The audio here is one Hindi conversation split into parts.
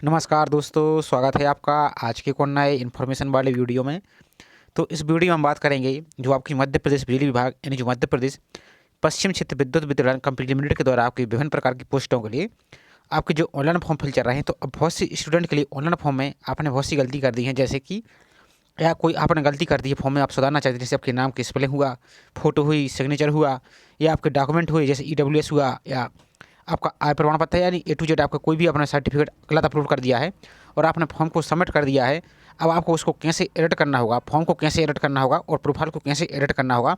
नमस्कार दोस्तों, स्वागत है आपका आज के को नए इन्फॉर्मेशन वाले वीडियो में। तो इस वीडियो में हम बात करेंगे जो आपकी मध्य प्रदेश बिजली विभाग यानी जो मध्य प्रदेश पश्चिम क्षेत्र विद्युत वितरण कंपनी लिमिटेड के द्वारा आपकी विभिन्न प्रकार की पोस्टों के लिए आपके जो ऑनलाइन फॉर्म फिल चल रहे हैं। तो अब बहुत सी स्टूडेंट के लिए ऑनलाइन फॉर्म में आपने बहुत सी गलती कर दी है, जैसे कि या कोई आपने गलती कर दी है फॉर्म में, आप सुधारना चाहते हैं, जैसे आपके नाम की स्पेलिंग हुआ, फोटो हुई, सिग्नेचर हुआ, या आपके डॉक्यूमेंट हुए जैसे EWS हुआ, या आपका आय प्रमाण पत्र है यानी A to Z आपका कोई भी अपना सर्टिफिकेट गलत अपलोड कर दिया है और आपने फॉर्म को सबमिट कर दिया है। अब आपको उसको कैसे एडिट करना होगा, फॉर्म को कैसे एडिट करना होगा और प्रोफाइल को कैसे एडिट करना होगा,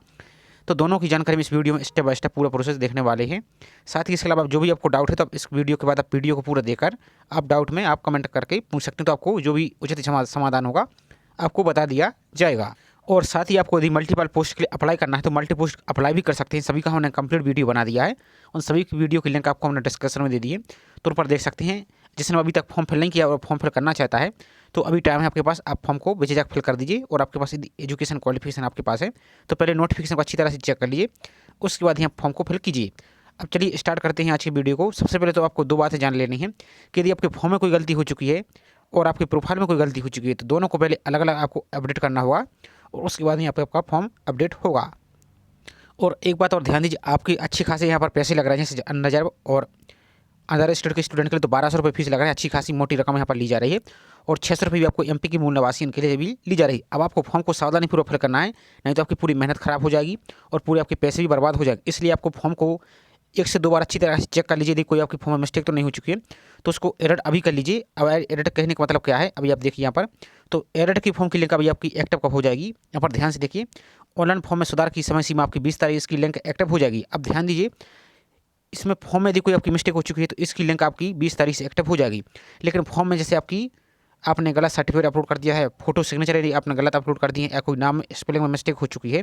तो दोनों की जानकारी में इस वीडियो में स्टेप बाय स्टेप पूरा प्रोसेस देखने वाले हैं। साथ ही इसके अलावा जो भी आपको डाउट है तो आप इस वीडियो के बाद आप वीडियो को पूरा देखकर आप डाउट में आप कमेंट करके पूछ सकते हैं, तो आपको जो भी उचित समाधान होगा आपको बता दिया जाएगा। और साथ ही आपको यदि मल्टीपल पोस्ट के लिए अप्लाई करना है तो मल्टी पोस्ट अप्लाई भी कर सकते हैं। सभी का हमने कंप्लीट वीडियो बना दिया है, उन सभी की वीडियो की लिंक आपको हमने डिस्क्रिप्शन में दे दी है, तो उन पर देख सकते हैं। जिसने अभी तक फॉर्म फिल नहीं किया और फॉर्म फिल करना चाहता है तो अभी टाइम है आपके पास, आप फॉर्म को बेझिझक फिल कर दीजिए। और आपके पास यदि एजुकेशन क्वालिफिकेशन आपके पास है तो पहले नोटिफिकेशन को अच्छी तरह से चेक कर लीजिए, उसके बाद ही आप फॉर्म को फिल कीजिए। अब चलिए स्टार्ट करते हैं आज की वीडियो को। सबसे पहले तो आपको दो बातें जान लेनी है कि यदि आपके फॉर्म में कोई गलती हो चुकी है और आपके प्रोफाइल में कोई गलती हो चुकी है तो दोनों को पहले अलग अलग आपको अपडेट करना होगा और उसके बाद ही आपका फॉर्म अपडेट होगा। और एक बात और ध्यान दीजिए, आपकी अच्छी खासी यहाँ पर पैसे लग रहे हैं, जैसे अनरिजर्व और अदर स्टेट के स्टूडेंट के लिए तो 1200 रुपये फीस लग रहा है, अच्छी खासी मोटी रकम यहाँ पर ली जा रही है। और 600 रुपये भी आपको MP की मूल निवासी इनके लिए भी ली जा रही है। अब आपको फॉर्म को सावधानी पूर्वक फिल करना है, नहीं तो आपकी पूरी मेहनत खराब हो जाएगी और पूरे आपके पैसे भी बर्बाद हो जाएंगे। इसलिए आपको फॉर्म को 1 से 2 बार अच्छी तरह से चेक कर लीजिए, यदि कोई आपकी फॉर्म में मिस्टेक तो नहीं हो चुकी है तो उसको एडिट अभी कर लीजिए। अब एडिट कहने का मतलब क्या है, अभी आप देखिए यहाँ पर, तो एडिट की फॉर्म की लिंक अभी आपकी एक्टिव कब हो जाएगी, यहाँ पर ध्यान से देखिए। ऑनलाइन फॉर्म में सुधार की समय सीमा आपकी 20 तारीख, इसकी लिंक एक्टिव हो जाएगी। अब ध्यान दीजिए, इसमें फॉर्म में यदि कोई आपकी मिस्टेक हो चुकी है तो इसकी लिंक आपकी 20 तारीख से एक्टिव हो जाएगी। लेकिन फॉर्म में जैसे आपने गलत सर्टिफिकेट अपलोड कर दिया है, फोटो सिग्नेचर यदि आपने गलत अपलोड कर दिए है, या कोई नाम स्पेलिंग में मिस्टेक हो चुकी है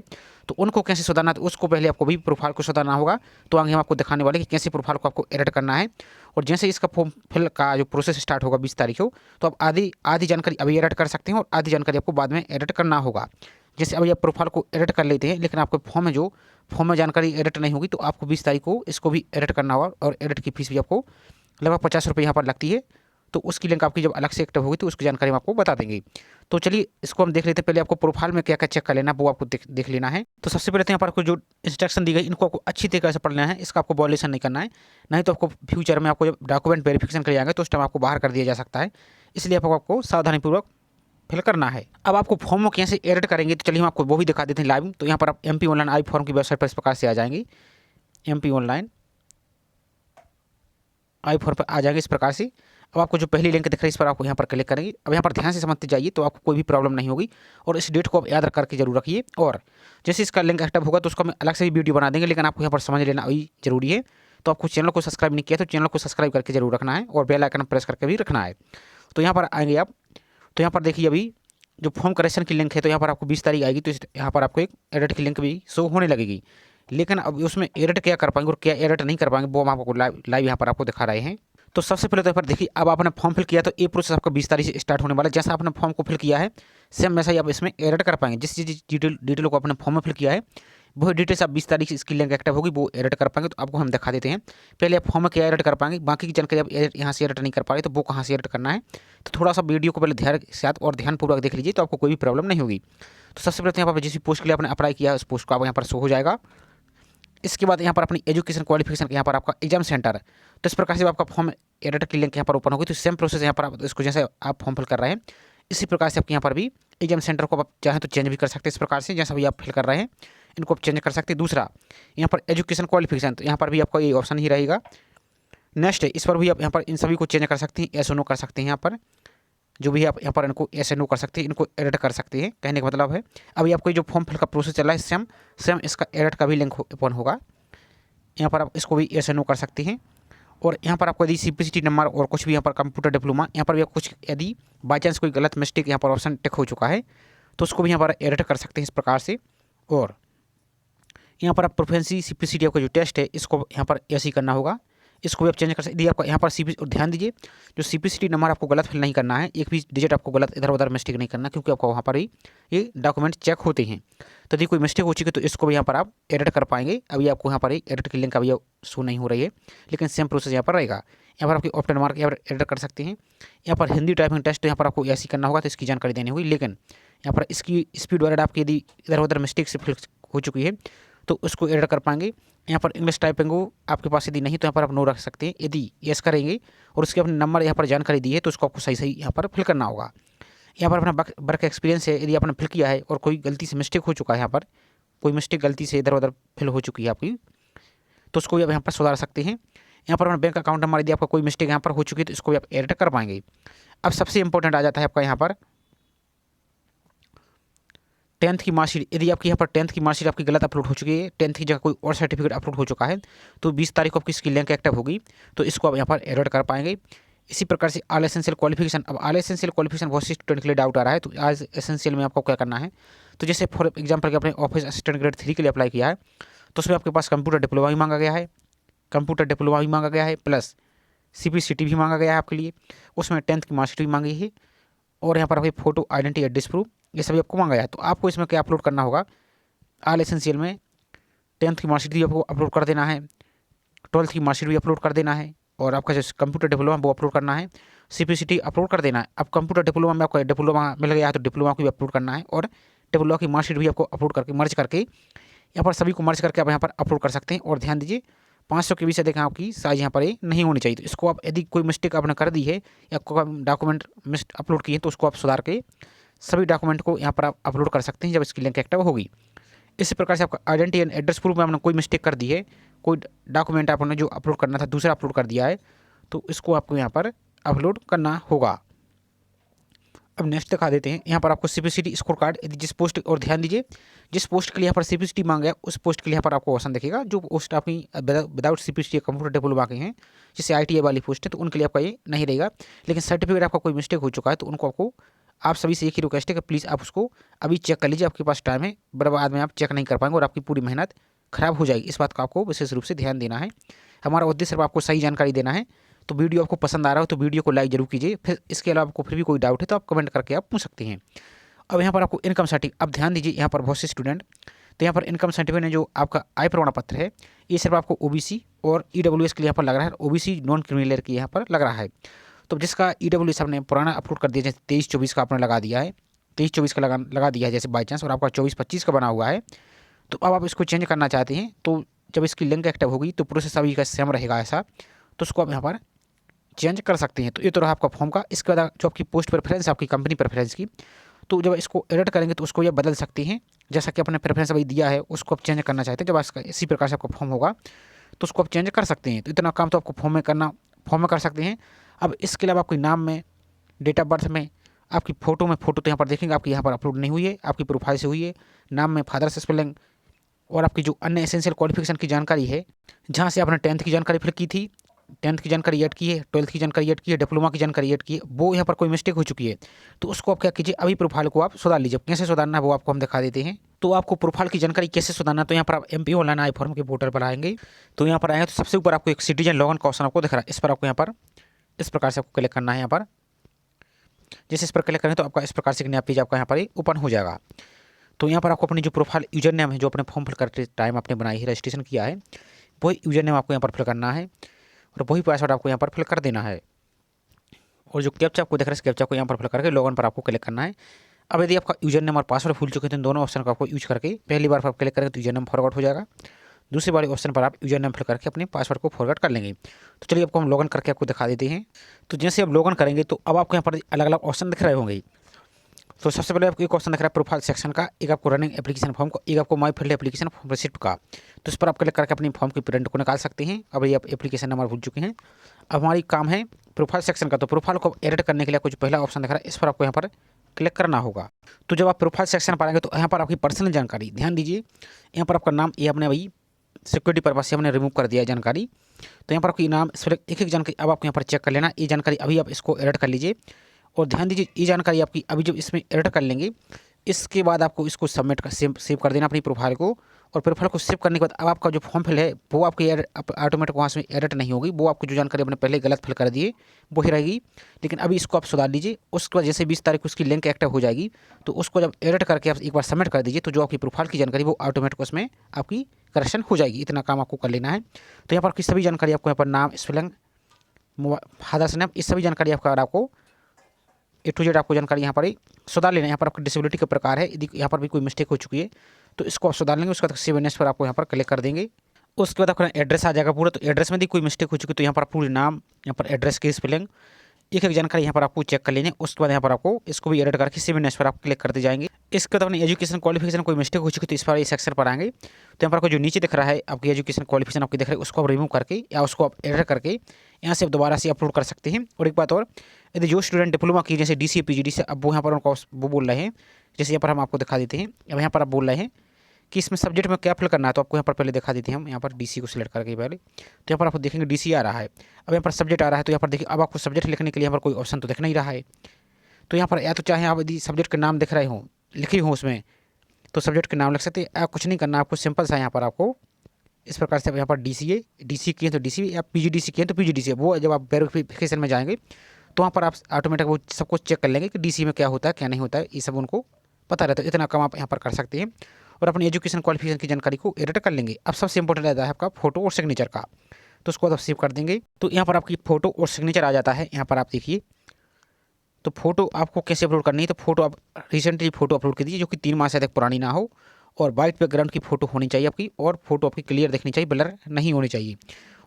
तो उनको कैसे सुधारना, तो उसको पहले आपको भी प्रोफाइल को सुधारना होगा। तो आगे हम आपको दिखाने वाले कि कैसे प्रोफाइल को आपको एडिट करना है। और जैसे इसका फॉर्म फिल का जो प्रोसेस स्टार्ट होगा 20 तारीख को, तो आप आधी जानकारी अभी एडिट कर सकते हैं और आधी जानकारी आपको बाद में एडिट करना होगा। जैसे अभी आप प्रोफाइल को एडिट कर लेते हैं, लेकिन आपके फॉर्म में जानकारी एडिट नहीं होगी तो आपको 20 तारीख को इसको भी एडिट करना होगा। और एडिट की फीस भी आपको लगभग 50 रुपये यहाँ पर लगती है, तो उसकी लिंक आपकी जब अलग से एक्टिव होगी तो उसकी जानकारी हम आपको बता देंगे। तो चलिए इसको हम देख लेते हैं। पहले आपको प्रोफाइल में क्या क्या चेक कर लेना है वो आपको देख लेना है। तो सबसे पहले तो यहाँ पर आपको जो इंस्ट्रक्शन दी गई इनको आपको अच्छी तरीके से पढ़ना है, इसका आपको वॉल्यूशन नहीं करना है, नहीं तो आपको फ्यूचर में आपको जब डॉक्यूमेंट वेरिफिकेशन कर जाएंगे तो उस टाइम आपको बाहर कर दिया जा सकता है। इसलिए आपको सावधानीपूर्वक फिल करना है। अब आपको फॉर्म को कैसे एडिट करेंगे तो चलिए हम आपको वो भी दिखा देते हैं लाइव। तो यहाँ पर आप MP ऑनलाइन आई फॉर्म की वेबसाइट पर इस प्रकार से आ जाएंगे, MP ऑनलाइन आई फॉर्म पर आ जाएंगे इस प्रकार से। अब आपको जो पहली लिंक दिख रही है इस पर आपको यहाँ पर क्लिक करेंगे। अब यहाँ पर ध्यान से समझते जाइए तो आपको कोई भी प्रॉब्लम नहीं होगी। और इस डेट को आप याद करके जरूर रखिए। और जैसे इसका लिंक एक्टिव होगा तो उसको हम अलग से भी वीडियो बना देंगे, लेकिन आपको यहाँ पर समझ लेना अभी जरूरी है। तो आपको चैनल को सब्सक्राइब नहीं किया तो चैनल को सब्सक्राइब करके जरूर रखना है और बेल आइकन प्रेस करके भी रखना है। तो यहाँ पर आएंगे आप, तो यहाँ पर देखिए अभी जो फॉर्म करेक्शन की लिंक है तो यहाँ पर आपको 20 तारीख आएगी, तो यहाँ पर आपको एक एडिट की लिंक भी शो होने लगेगी। लेकिन अब उसमें एडिट क्या कर पाएंगे और क्या एडिट नहीं कर पाएंगे वो हम आपको लाइव यहाँ पर आपको दिखा रहे हैं। तो सबसे पहले तो यहाँ पर देखिए, अब आपने फॉर्म फिल किया तो ये प्रोसेस आपका 20 तारीख से स्टार्ट होने वाला है। जैसा आपने फॉर्म को फिल किया है सेम वैसा ही आप इसमें एडिट कर पाएंगे। जिस डिटेल को आपने फॉर्म में फिल किया है वही डिटेल्स आप 20 तारीख से इसकी लिंक एक्टिव होगी वो एडिट कर पाएंगे। तो आपको हम दिखा देते हैं। पहले आप फॉर्म में क्या एडिट कर पाएंगे, बाकी की जानकारी आप यहाँ से एडिट नहीं कर पा रहे तो वो कहाँ से एडिट करना है। तो थोड़ा सा वीडियो को पहले ध्यान के साथ और ध्यानपूर्वक देख लीजिए तो आपको कोई भी प्रॉब्लम नहीं होगी। तो सबसे पहले तो यहाँ पर जिस भी पोस्ट के लिए आपने अप्लाई किया है उस पोस्ट को आप यहाँ पर शो हो जाएगा। इसके बाद यहाँ पर अपनी एजुकेशन क्वालिफिकेशन यहाँ पर आपका एग्जाम सेंटर, तो इस प्रकार से आपका फॉर्म एडिटर की लिंक यहाँ पर ओपन होगी। तो सेम प्रोसेस यहाँ पर आप इसको जैसे आप फॉर्म फिल कर रहे हैं इसी प्रकार से आपके यहाँ पर भी एग्जाम सेंटर को आप चाहें तो चेंज भी कर सकते हैं। इस प्रकार से जैसा भी आप फिल कर रहे हैं इनको आप चेंज कर सकते हैं। दूसरा यहाँ पर एजुकेशन क्वालिफिकेशन, तो यहाँ पर भी आपका ये ऑप्शन ही रहेगा। नेक्स्ट इस पर भी आप यहाँ पर इन सभी को चेंज कर सकते हैं, yes or no कर सकते हैं। यहाँ पर जो भी आप यहाँ पर इनको yes or no कर सकते हैं, इनको एडिट कर सकते हैं। कहने का मतलब है अभी आपको जो फॉर्म फिल का प्रोसेस चल रहा है सेम इसका एडिट का भी लिंक ओपन होगा। यहाँ पर आप इसको भी yes or no कर सकते हैं। और यहाँ पर आपको यदि CPCT नंबर और कुछ भी यहाँ पर कंप्यूटर डिप्लोमा, यहाँ पर भी आप कुछ यदि बाई चांस कोई गलत मिस्टेक यहाँ पर ऑप्शन टिक हो चुका है तो उसको भी यहाँ पर एडिट कर सकते हैं इस प्रकार से। और यहाँ पर आप प्रोफेंसी CPCT का जो टेस्ट है इसको यहाँ पर ऐसे ही करना होगा। इसको भी आप चेंज कर सकते। यदि आपका यहाँ पर सीपी, और ध्यान दीजिए जो सीपीसीटी नंबर आपको गलत फिल नहीं करना है, एक भी डिजिट आपको गलत इधर उधर मिस्टेक नहीं करना, क्योंकि आपको वहाँ पर ही ये डॉक्यूमेंट चेक होते हैं। तो यदि कोई मिस्टेक हो चुकी है तो इसको भी यहाँ पर आप एडिट कर पाएंगे। अभी आपको यहाँ पर एडिट की लिंक अभी शो नहीं हो रही है, लेकिन सेम प्रोसेस यहाँ पर रहेगा। यहाँ पर आपकी ऑप्शन मार्क यहाँ पर एडिट कर सकते हैं। यहाँ पर हिंदी टाइपिंग टेस्ट यहाँ पर आपको ऐसी करना होगा, तो इसकी जानकारी देनी होगी। लेकिन यहाँ पर इसकी स्पीड वगैरह आपकी यदि इधर उधर मिस्टेक से फिल हो चुकी है तो उसको एडिट कर पाएंगे। यहाँ पर इंग्लिश टाइपिंग हो आपके पास यदि नहीं तो यहाँ पर आप नो रख सकते हैं। यदि यस करेंगे और उसके अपने नंबर यहाँ पर जानकारी दी है तो उसको आपको सही सही यहाँ पर फिल करना होगा। यहाँ पर अपना वर्क एक्सपीरियंस है, यदि आपने फिल किया है और कोई गलती से मिस्टेक हो चुका है, यहाँ पर कोई मिस्टेक गलती से इधर उधर फिल हो चुकी है आपकी, तो उसको भी आप यहाँ पर सुधार सकते हैं। यहाँ पर अपना बैंक अकाउंट नंबर, यदि आपका कोई मिस्टेक यहाँ पर हो चुकी है तो इसको भी आप एडिट कर पाएंगे। अब सबसे इंपॉर्टेंट आ जाता है आपका यहाँ पर 10th की मार्कशीट। यदि आपकी यहाँ पर 10th की मार्कशीट आपकी गलत अपलोड हो चुकी है, 10th की जगह कोई और सर्टिफिकेट अपलोड हो चुका है, तो 20 तारीख को आपकी इसकी लिंक एक्टिव होगी, तो इसको आप यहाँ पर एडिट कर पाएंगे। इसी प्रकार से ऑल एसेंशियल क्वालिफिकेशन। अब ऑल एसेंशियल क्वालिफिकेशन बहुत सी स्टूडेंट के लिए डाउट आ रहा है, तो आज एसेंशियल में आपको क्या करना है, तो जैसे फॉर एग्जाम्पल कि आपने ऑफिस असिस्टेंट ग्रेड 3 के लिए अप्लाई किया है, तो उसमें आपके पास कंप्यूटर डिप्लोमा भी मांगा गया है, कंप्यूटर डिप्लोमा भी मांगा गया है, प्लस सीपीसीटी भी मांगा गया है आपके लिए, उसमें 10th की मार्कशीट भी मांगी है, और यहाँ पर आपकी फोटो आइडेंटिटी एड्रेस प्रूफ ये सभी आपको मांगा है। तो आपको इसमें क्या अपलोड करना होगा, ऑल एसेंशियल में 10th की मार्कशीट भी आपको अपलोड कर देना है, 12th की मार्कशीट भी अपलोड कर देना है, और आपका जो कंप्यूटर डिप्लोमा वो अपलोड करना है, सीपीसीटी अपलोड कर देना है। अब कंप्यूटर डिप्लोमा में आपको डिप्लोमा मिल गया है तो डिप्लोमा को भी अपलोड करना है, और डिप्लोमा की मार्कशीट भी आपको अपलोड करके मर्ज करके यहाँ पर सभी को मर्ज करके आप यहाँ पर अपलोड कर सकते हैं। और ध्यान दीजिए 500 के बीच से देखें आपकी साइज यहाँ पर नहीं होनी चाहिए, तो इसको आप यदि कोई मिस्टेक आपने कर दी है या डॉक्यूमेंट अपलोड किए हैं तो उसको आप सुधार के सभी डॉक्यूमेंट को यहाँ पर आप अपलोड कर सकते हैं जब इसकी लिंक एक्टिव होगी। इसी प्रकार से आपका आइडेंटिटी एंड एड्रेस प्रूफ में आपने कोई मिस्टेक कर दी है, कोई डॉक्यूमेंट आपने जो अपलोड करना था दूसरा अपलोड कर दिया है, तो इसको आपको यहाँ पर अपलोड करना होगा। अब नेक्स्ट दिखा देते हैं। यहाँ पर आपको सीपीसीटी स्कोर कार्ड, यदि जिस पोस्ट, और ध्यान दीजिए जिस पोस्ट के लिए यहाँ पर सीपीसीटी मांगा है उस पोस्ट के लिए यहाँ पर आपको ऑप्शन दिखेगा। जो पोस्ट आपकी विदाउट सीपीसीटी कंप्यूटर डिप्लोमा के हैं, जैसे आईटीआई वाली पोस्ट है, तो उनके लिए आपका ये नहीं रहेगा। लेकिन सर्टिफिकेट आपका कोई मिस्टेक हो चुका है तो उनको आपको, आप सभी से एक ही रिक्वेस्ट है कि प्लीज़ आप उसको अभी चेक कर लीजिए, आपके पास टाइम है, बर्बाद में आप चेक नहीं कर पाएंगे और आपकी पूरी मेहनत खराब हो जाएगी। इस बात का आपको विशेष रूप से ध्यान देना है। हमारा उद्देश्य सिर्फ आपको सही जानकारी देना है। तो वीडियो आपको पसंद आ रहा हो तो वीडियो को लाइक जरूर कीजिए। फिर इसके अलावा आपको फिर भी कोई डाउट है तो आप कमेंट करके आप पूछ सकते हैं। अब यहाँ पर आपको इनकम सर्टिफिकेट, अब ध्यान दीजिए यहाँ पर बहुत से स्टूडेंट, तो यहाँ पर इनकम सर्टिफिकेट में जो आपका आय प्रमाण पत्र है ये सिर्फ आपको ओबीसी और ईडब्ल्यूएस के लिए यहाँ पर लग रहा है, ओबीसी नॉन क्रिमिनल की यहाँ पर लग रहा है। तो जिसका ईडब्ल्यूएस आपने पुराना अपलोड कर दिया, जैसे 23-24 का आपने लगा दिया है, 23-24 का लगा दिया है जैसे बाई चांस, और आपका 24-25 का बना हुआ है, तो अब आप इसको चेंज करना चाहते हैं, तो जब इसकी लिंक एक्टिव होगी तो प्रोसेस अभी का सेम रहेगा ऐसा, तो उसको आप यहाँ पर चेंज कर सकते हैं। तो ये तो रहा आपका फॉर्म का। इसके बाद जो आपकी पोस्ट प्रेफरेंस, आपकी कंपनी प्रेफरेंस की, तो जब इसको एडिट करेंगे तो उसको ये बदल सकते हैं। जैसा कि अपने प्रेफरेंस अभी दिया है उसको आप चेंज करना चाहते हैं, जब इसका इसी प्रकार से आपका फॉर्म होगा तो उसको आप चेंज कर सकते हैं। तो इतना काम तो आपको फॉर्म में कर सकते हैं। अब इसके अलावा आपकी नाम में, डेट ऑफ बर्थ में, आपकी फ़ोटो तो यहाँ पर देखेंगे आपकी यहाँ पर अपलोड नहीं हुई है, आपकी प्रोफाइल से हुई है, नाम में फादर से स्पेलिंग, और आपकी जो अन्य एसेंशियल क्वालिफिकेशन की जानकारी है, जहाँ से आपने 10th की जानकारी फिल की थी, 10th की जानकारी ऐड की है, 12th की जानकारी ऐड की है, डिप्लोमा की जानकारी ऐड की है, वो यहाँ पर कोई मिस्टेक हो चुकी है तो उसको आप क्या कीजिए, अभी प्रोफाइल को आप सुधार लीजिए। कैसे सुधारना है वो आपको हम दिखा देते हैं। तो आपको प्रोफाइल की जानकारी कैसे सुधारना है, तो यहाँ पर आप MP ऑनलाइन आई फॉर्म के पोर्टल पर आएंगे, तो यहाँ पर आएंगे तो सबसे ऊपर आपको एक सिटीजन लॉगिन का ऑप्शन आपको दिख रहा है, इस पर आपको यहाँ पर इस प्रकार से आपको क्लिक करना है। यहाँ पर जैसे इस पर क्लिक करें तो आपका इस प्रकार से नया पेज आपका यहाँ पर ओपन हो जाएगा। तो यहाँ पर आपको अपनी जो प्रोफाइल यूजर नेम है, जो अपने फॉर्म फिल करते टाइम आपने बनाई है, रजिस्ट्रेशन किया है, वही यूजर नेम आपको यहाँ पर फिल करना है और वही पासवर्ड आपको यहाँ पर फिल कर देना है। और जो कैप्चा आपको दिख रहा है इस कैप्चा को यहाँ पर फिल करके लॉगिन पर आपको क्लिक करना है। अब यदि आपका यूजर नेम और पासवर्ड भूल चुके हैं तो इन दोनों ऑप्शन का आपको यूज करके पहली बार आप क्लिक करेंगे तो यूजर नेम फॉरवर्ड हो जाएगा, दूसरी बार ऑप्शन पर आप यूजर नेम फिल करके अपने पासवर्ड को फॉरवर्ड कर लेंगे। तो चलिए आपको हम लॉगिन करके आपको दिखा देते हैं। तो जैसे आप लॉगिन करेंगे तो अब आपको यहाँ पर अलग अलग ऑप्शन दिख रहे होंगे। तो सबसे पहले आपको एक ऑप्शन दिख रहा है प्रोफाइल सेक्शन का, एक आपको रनिंग एप्लीकेशन फॉर्म का, एक आपको my field application form receipt का। तो इस पर आप क्लिक करके अपनी फॉर्म की प्रिंट को निकाल सकते हैं। अब ये आप एप्लीकेशन नंबर भूल चुके हैं। अब हमारी काम है प्रोफाइल सेक्शन का, तो प्रोफाइल को एडिट करने के लिए कुछ पहला ऑप्शन दिख रहा है, इस पर आपको यहाँ पर क्लिक करना होगा। तो जब आप प्रोफाइल सेक्शन पर आएंगे तो यहाँ पर आपकी पर्सनल जानकारी, ध्यान दीजिए यहाँ पर आपका नाम, ये आपने भाई सिक्योरिटी पर्पज से हमने रिमूव कर दिया है जानकारी, तो यहाँ पर आपकी नाम इस पर एक जानकारी अब आपको यहाँ पर चेक कर लेना। ये जानकारी अभी आप इसको एडिट कर लीजिए और ध्यान दीजिए ये जानकारी आपकी अभी जब इसमें एडिट कर लेंगे इसके बाद आपको इसको सबमिट कर सेव कर देना अपनी प्रोफाइल को। और प्रोफाइल को सेव करने के बाद अब आपका जो फॉर्म फिल है वो आपकी ऑटोमेटिक वहाँ से एडिट नहीं होगी। वो आपको जो जानकारी आपने पहले गलत फिल कर दिए वही रहेगी, लेकिन अभी इसको आप सुधार लीजिए। उसके बाद जैसे 20 तारीख को उसकी लिंक एक्टिव हो जाएगी तो उसको जब एडिट करके आप एक बार सबमिट कर दीजिए तो जो आपकी प्रोफाइल की जानकारी वो ऑटोमेटिक उसमें आपकी करेक्शन हो जाएगी। इतना काम आपको कर लेना है। तो यहाँ पर आपकी सभी जानकारी आपको यहाँ पर नाम, स्पेलिंग, फादर्स नेम, इस सभी जानकारी आपको A to Z आपको जानकारी यहाँ पर ही सुधार लेना है। यहाँ पर आपकी डिसेबिलिटी का प्रकार है, यदि यहाँ पर भी कोई मिस्टेक हो चुकी है तो इसको आप सुधार लेंगे। उसके बाद सेव एस पर आपको यहाँ पर क्लिक कर देंगे। उसके बाद आपका एड्रेस आ जाएगा पूरा। तो एड्रेस में यदि कोई मिस्टेक हो चुकी है तो यहाँ पर पूरे नाम, यहाँ पर एड्रेस की स्पेलिंग, एक जानकारी यहाँ पर आपको चेक कर लेनी है। उसके बाद यहाँ पर आपको इसको भी एडिट करके सेव एस पर आप क्लिक करते जाएंगे। इसके बाद अपनी एजुकेशन क्वालिफिकेशन कोई मिस्टेक हो चुकी तो इस पर इस सेक्शन पर आएंगे। तो यहाँ पर आपको जो नीचे दिख रहा है आपकी एजुकेशन क्वालिफिकेशन आपकी दिख रहा है, उसको आप रिमूव करके या उसको आप एडिट करके यहाँ से आप दोबारा से अपलोड कर सकते हैं। और एक बात और, यदि जो स्टूडेंट डिप्लोमा की जैसे DCA PGD से अब वो यहाँ पर उनको वो बोल रहे हैं, जैसे यहाँ पर हम आपको दिखा देते हैं। अब यहाँ पर आप बोल रहे हैं कि इसमें सब्जेक्ट में क्या फिल करना है, तो आपको यहाँ पर पहले दिखा देते हैं हम। यहाँ पर DC को सिलेक्ट करके पहले तो यहाँ पर आपको देखेंगे DC आ रहा है। अब यहाँ पर सब्जेक्ट आ रहा है तो यहाँ पर देखिए अब आपको सब्जेक्ट लिखने के लिए यहाँ पर कोई ऑप्शन तो दिख नहीं रहा है। तो यहाँ पर या तो चाहे आप यदि सब्जेक्ट के नाम दिख रहे हों, लिखे हों उसमें, तो सब्जेक्ट के नाम लिख सकते हैं। कुछ नहीं करना, आपको सिंपल सा यहाँ पर आपको इस प्रकार से यहाँ पर DCA किए तो DCA या PGDC किए तो PGDC। वो जब आप वेरिफिकेशन में जाएंगे तो वहाँ पर आप ऑटोमेटिक वो सब कुछ चेक कर लेंगे कि DC में क्या होता है क्या नहीं होता है, ये सब उनको पता रहता है। इतना काम आप यहाँ पर कर सकते हैं और अपनी एजुकेशन क्वालिफिकेशन की जानकारी को एडिट कर लेंगे। अब सबसे इंपॉर्टेंट रहता है आपका फोटो और सिग्नेचर का, तो उसको आप सेव कर देंगे। तो यहाँ पर आपकी फ़ोटो और सिग्नेचर आ जाता है। यहाँ पर आप देखिए, तो फोटो आपको कैसे अपलोड करनी है, तो फोटो आप रिसेंटली फोटो अपलोड कर दीजिए जो कि 3 माह से तक पुरानी ना हो, और वाइट बैकग्राउंड की फ़ोटो होनी चाहिए आपकी, और फोटो आपकी क्लियर दिखनी चाहिए, ब्लर नहीं होनी चाहिए।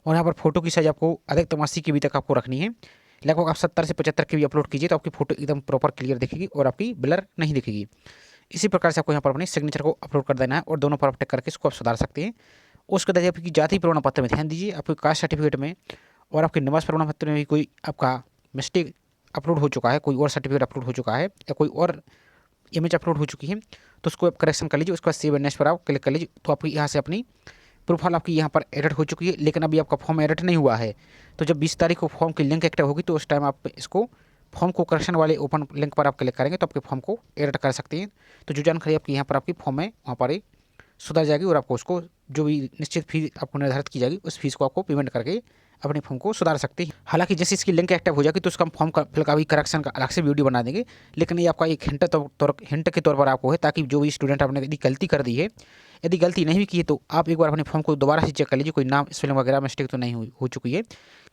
और यहाँ पर फोटो की साइज़ आपको अधिकतम 80 KB तक आपको रखनी है। लगभग आप 70 से 75 KB अपलोड कीजिए तो आपकी फ़ोटो एकदम प्रॉपर क्लियर दिखेगी और आपकी ब्लर नहीं दिखेगी। इसी प्रकार से आपको यहाँ पर अपने सिग्नेचर को अपलोड कर देना है और दोनों पर टिक करके इसको आप सुधार सकते हैं। उसके बाद आपकी जाति प्रमाण पत्र में ध्यान दीजिए, आपके कास्ट सर्टिफिकेट में और आपके निवास प्रमाण पत्र में भी कोई आपका मिस्टेक अपलोड हो चुका है, कोई और सर्टिफिकेट अपलोड हो चुका है या कोई और इमेज अपलोड हो चुकी है तो उसको आप करेक्शन कर लीजिए। उसके बाद सेव एंड नेक्स्ट पर आप क्लिक कर लीजिए। तो आपकी यहाँ से अपनी प्रोफाइल आपकी यहाँ पर एडिट हो चुकी है, लेकिन अभी आपका फॉर्म एडिट नहीं हुआ है। तो जब 20 तारीख को फॉर्म की लिंक एक्टिव होगी तो उस टाइम आप इसको फॉर्म को करेक्शन वाले ओपन लिंक पर आप क्लिक करेंगे तो आपके फॉर्म को एडिट कर सकते हैं। तो जो जानकारी आपकी यहाँ पर आपकी फॉर्म है वहाँ पर ही सुधर जाएगी और आपको उसको जो भी निश्चित फीस आपको निर्धारित की जाएगी उस फीस को आपको पेमेंट करके अपने फॉर्म को सुधार सकते हैं। हालांकि जैसे इसकी लिंक एक्टिव हो जाएगी तो उसका हम फॉर्म का फिल का भी करेक्शन का अलग से वीडियो बना देंगे, लेकिन ये आपका एक हिंट के तौर पर आपको है, ताकि जो भी स्टूडेंट आपने यदि गलती कर दी है, यदि गलती नहीं भी की है तो आप एक बार अपने फॉर्म को दोबारा से चेक कर लीजिए, कोई नाम स्पेलिंग वगैरह मिस्टेक तो नहीं हो चुकी है।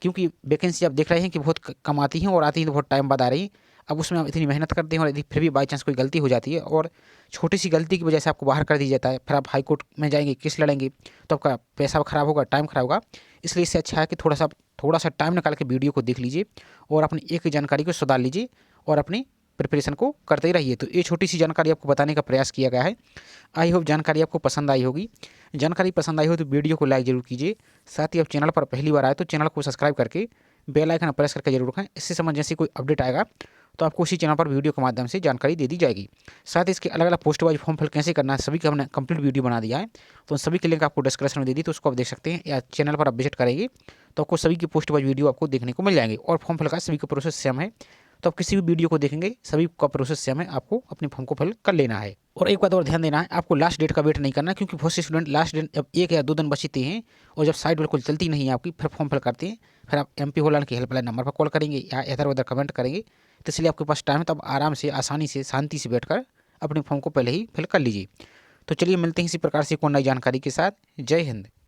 क्योंकि वैकेंसी आप देख रहे हैं कि बहुत कम आती हैं और आती हैं तो बहुत टाइम बाद आ रही है। अब उसमें आप इतनी मेहनत करते हैं और यदि फिर भी बाई चांस कोई गलती हो जाती है और छोटी सी गलती की वजह से आपको बाहर कर दिया जाता है, फिर आप हाई कोर्ट में जाएंगे, केस लड़ेंगे, तो आपका पैसा खराब होगा, टाइम खराब होगा। इसलिए इससे अच्छा है कि थोड़ा सा टाइम निकाल के वीडियो को देख लीजिए और अपनी एक जानकारी को सुधार लीजिए और अपनी प्रिपरेशन को करते ही रहिए। तो ये छोटी सी जानकारी आपको बताने का प्रयास किया गया है। आई होप जानकारी आपको पसंद आई होगी। जानकारी पसंद आई हो तो वीडियो को लाइक जरूर कीजिए। साथ ही आप चैनल पर पहली बार आए तो चैनल को सब्सक्राइब करके बेल आइकन प्रेस करके जरूर रखें। इससे संबंधित जैसे कोई अपडेट आएगा तो आपको उसी चैनल पर वीडियो के माध्यम से जानकारी दे दी जाएगी। साथ ही इसके अलग अलग पोस्ट वाइज फॉर्म फिल कैसे करना है सभी का हमने कंप्लीट वीडियो बना दिया है, तो उन सभी के लिंक आपको डिस्क्रिप्शन में दे दी, तो उसको आप देख सकते हैं, या चैनल पर आप विजिट करेंगे तो आपको सभी की पोस्ट वाइज वीडियो आपको देखने को मिल जाएंगे। और फॉर्म फिल का सभी का प्रोसेस सेम है, तो आप किसी भी वीडियो को देखेंगे सभी का प्रोसेस सेम है, आपको अपने फॉर्म को फिल कर लेना है। और एक बात और ध्यान देना है, आपको लास्ट डेट का वेट नहीं करना, क्योंकि बहुत से स्टूडेंट लास्ट डेट जब 1 या 2 दिन बचते हैं और जब साइट बिल्कुल चलती नहीं है आपकी, फिर फॉर्म फिल करते हैं, फिर आप MP होलान की हेल्पलाइन नंबर पर कॉल करेंगे या इधर उधर कमेंट करेंगे। तो इसलिए आपके पास टाइम है, तब आराम से आसानी से शांति से बैठकर अपने फॉर्म को पहले ही फिल कर लीजिए। तो चलिए मिलते हैं इसी प्रकार से कोई नई जानकारी के साथ। जय हिंद।